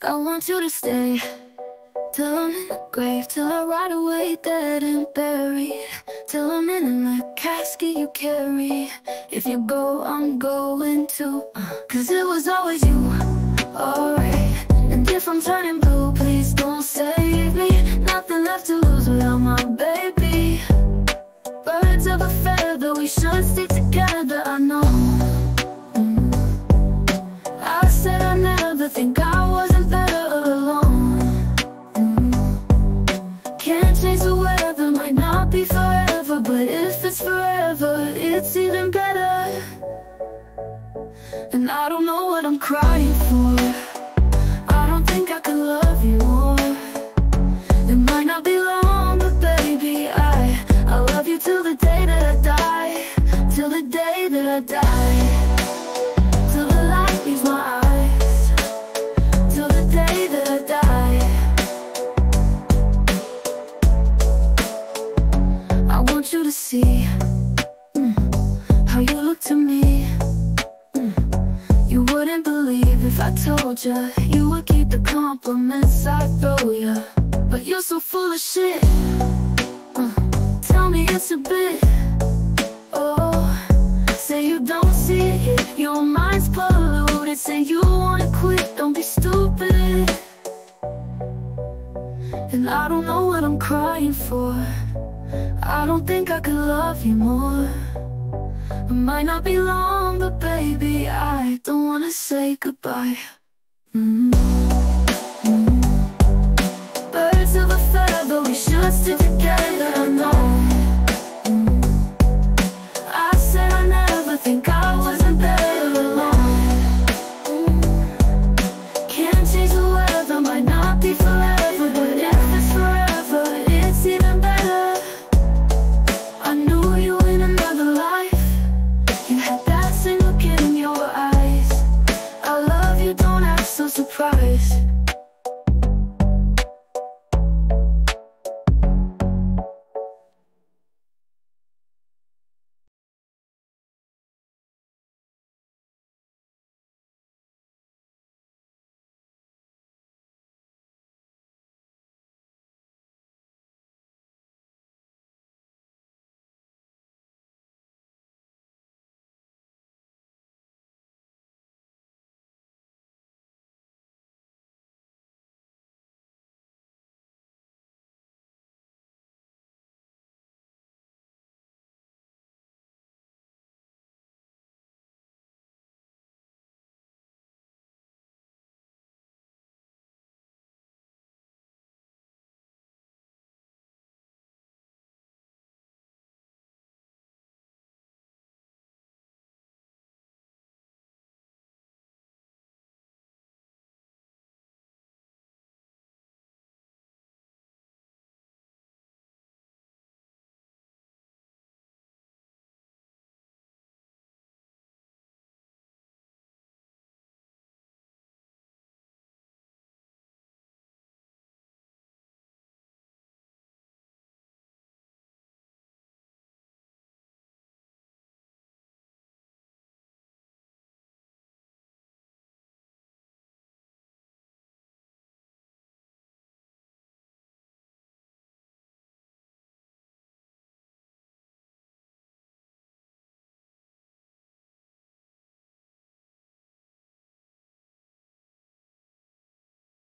I want you to stay till I'm in the grave, till I ride away dead and buried, till I'm in the casket you carry. If you go, I'm going too, 'cause it was always you, alright. And if I'm turning blue, please don't save me. Nothing left to lose without my baby. Birds of a feather, we should stick together, I know. I said I never think I wasn't better alone. Can't change the weather, might not be forever, but if it's forever, it's even better. And I don't know what I'm crying for. I don't think I could love you more. It might not be long, but baby, I love you till the day that I die. Till the day that I die. Till the light leaves my eyes. Till the day that I die. I want you to see how you look to me. You wouldn't believe if I told you. You would keep the compliments I throw you. But you're so full of shit. Tell me it's a bit. Oh, say you don't see it. Your mind's polluted. Say you wanna quit, don't be stupid. And I don't know what I'm crying for. I don't think I could love you more. It might not be long, but baby, I don't wanna say goodbye. Birds of a feather, we should stick together, I know. I said I never think I wasn't better alone. Can't change the weather, might not be forever, but if it's forever, it's even better. I knew you in another life. You had that same look in your eyes. I love you, don't act so surprised.